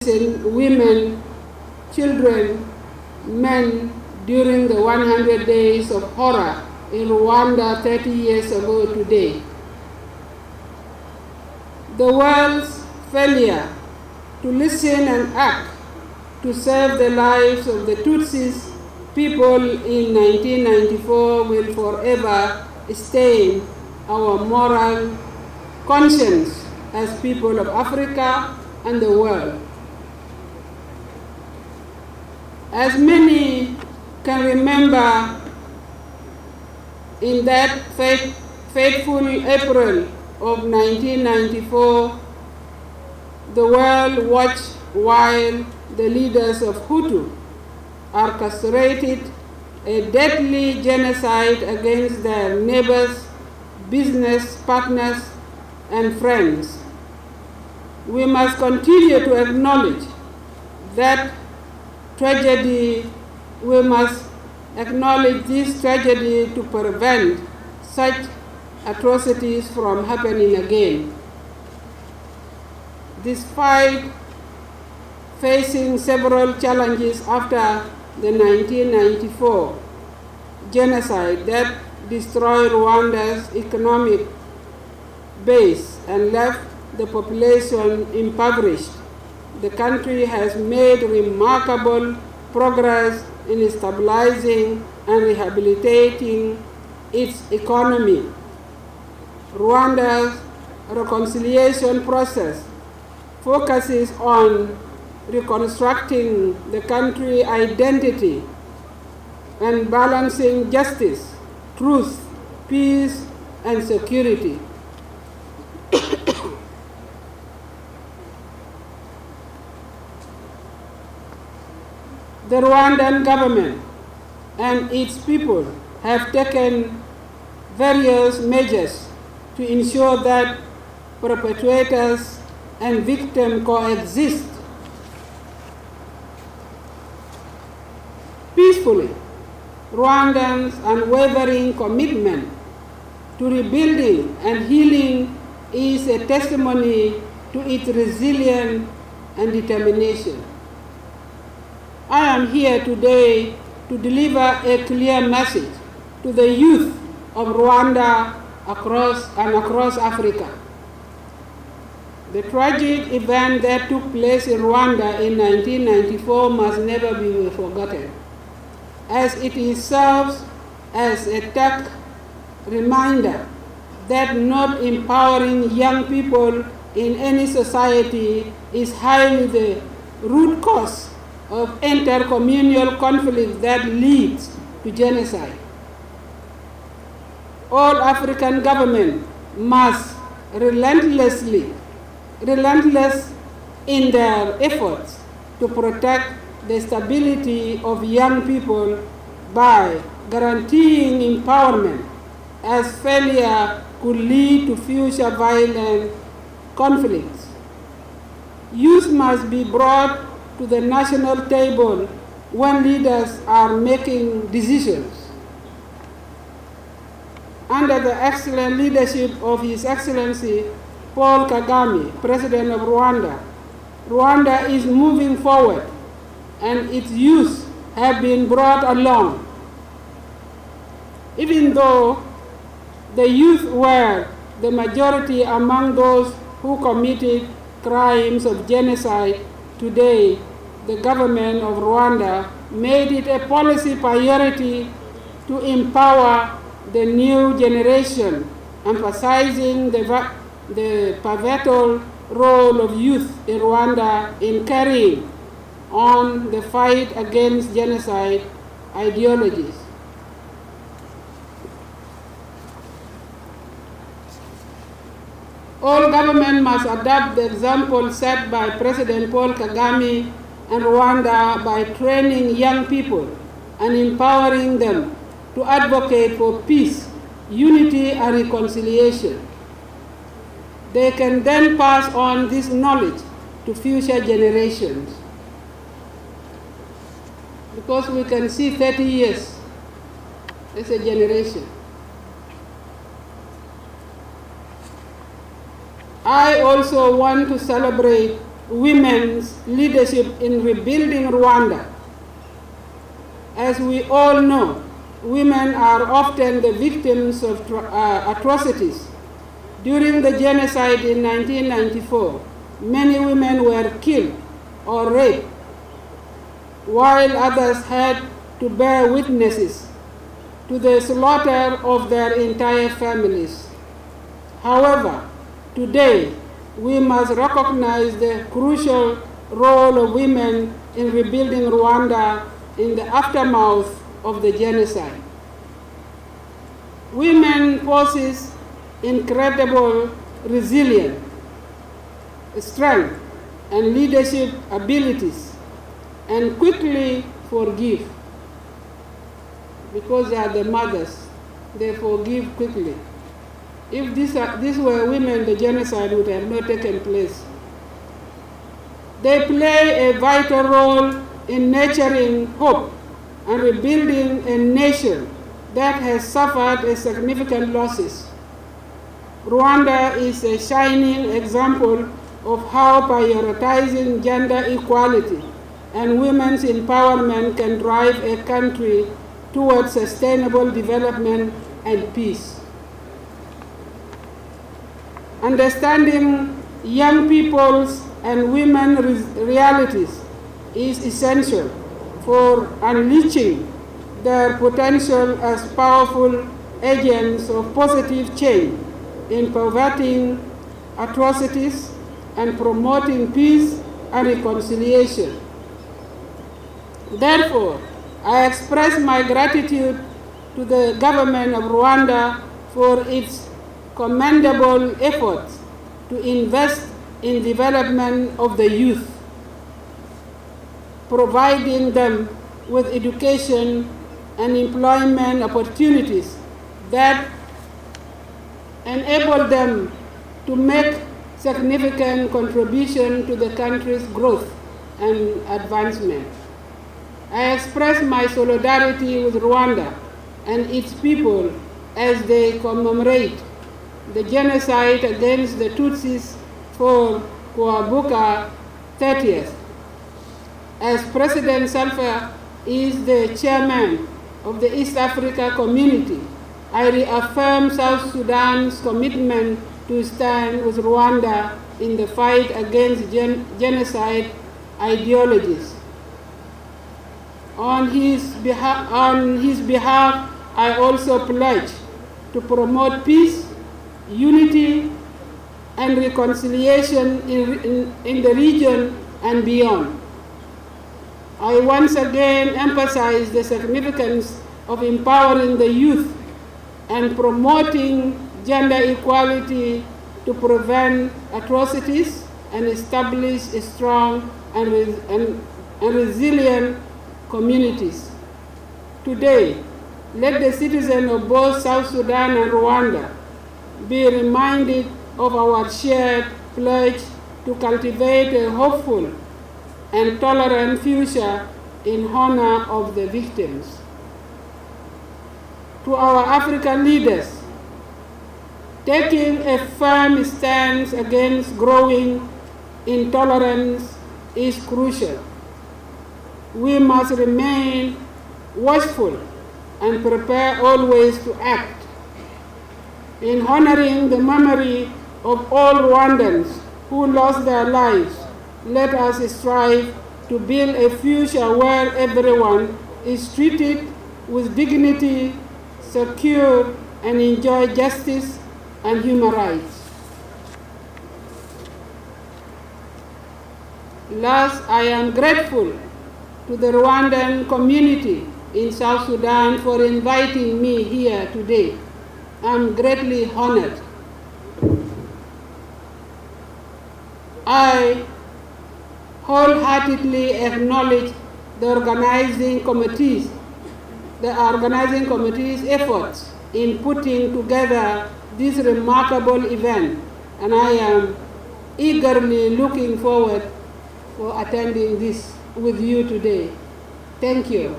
women, children, men during the 100 days of horror in Rwanda 30 years ago today. The world's failure to listen and act to save the lives of the Tutsis people in 1994 will forever stain our moral conscience as people of Africa and the world. As many can remember, in that fateful April of 1994, the world watched while the leaders of Hutu orchestrated a deadly genocide against their neighbors, business partners, and friends. We must continue to acknowledge that tragedy. We must acknowledge this tragedy to prevent such atrocities from happening again. Despite facing several challenges after the 1994 genocide that destroyed Rwanda's economic base and left the population impoverished, the country has made remarkable progress in stabilizing and rehabilitating its economy. Rwanda's reconciliation process focuses on reconstructing the country's identity and balancing justice, truth, peace, and security. The Rwandan government and its people have taken various measures to ensure that perpetrators and victims coexist peacefully. Rwandans' unwavering commitment to rebuilding and healing is a testimony to its resilience and determination. I am here today to deliver a clear message to the youth of Rwanda across Africa. The tragic event that took place in Rwanda in 1994 must never be forgotten, as it serves as a stark reminder that not empowering young people in any society is highly the root cause of intercommunal conflict that leads to genocide. All African governments must relentless in their efforts to protect the stability of young people by guaranteeing empowerment, as failure could lead to future violent conflicts. Youth must be brought to the national table when leaders are making decisions. Under the excellent leadership of His Excellency Paul Kagame, President of Rwanda, Rwanda is moving forward and its youth have been brought along. Even though the youth were the majority among those who committed crimes of genocide, today the government of Rwanda made it a policy priority to empower the new generation, emphasizing the pivotal role of youth in Rwanda in carrying on the fight against genocide ideologies. All governments must adopt the example set by President Paul Kagame and Rwanda by training young people and empowering them to advocate for peace, unity, and reconciliation. They can then pass on this knowledge to future generations. Because we can see 30 years as a generation. I also want to celebrate women's leadership in rebuilding Rwanda. As we all know, women are often the victims of atrocities. During the genocide in 1994, many women were killed or raped, while others had to bear witnesses to the slaughter of their entire families. However, today, we must recognize the crucial role of women in rebuilding Rwanda in the aftermath of the genocide. Women possess incredible resilience, strength, and leadership abilities, and quickly forgive. Because they are the mothers, they forgive quickly. If these were women, the genocide would have not taken place. They play a vital role in nurturing hope and rebuilding a nation that has suffered a significant losses. Rwanda is a shining example of how prioritizing gender equality and women's empowerment can drive a country towards sustainable development and peace. Understanding young people's and women's realities is essential for unleashing their potential as powerful agents of positive change in combating atrocities and promoting peace and reconciliation. Therefore, I express my gratitude to the government of Rwanda for its commendable efforts to invest in development of the youth, providing them with education and employment opportunities that enable them to make significant contribution to the country's growth and advancement. I express my solidarity with Rwanda and its people as they commemorate the genocide against the Tutsis for Kwabuka 30th. As President Salva is the chairman of the East Africa Community, I reaffirm South Sudan's commitment to stand with Rwanda in the fight against genocide ideologies. On his behalf, I also pledge to promote peace, unity, and reconciliation in the region and beyond. I once again emphasize the significance of empowering the youth and promoting gender equality to prevent atrocities and establish strong and resilient communities. Today, let the citizens of both South Sudan and Rwanda be reminded of our shared pledge to cultivate a hopeful and tolerant future in honor of the victims. To our African leaders, taking a firm stance against growing intolerance is crucial. We must remain watchful and prepare always to act. In honoring the memory of all Rwandans who lost their lives, let us strive to build a future where everyone is treated with dignity, secure, and enjoy justice and human rights. Last, I am grateful to the Rwandan community in South Sudan for inviting me here today. I'm greatly honored. I wholeheartedly acknowledge the organizing committee's efforts in putting together this remarkable event, and I am eagerly looking forward for attending this with you today. Thank you.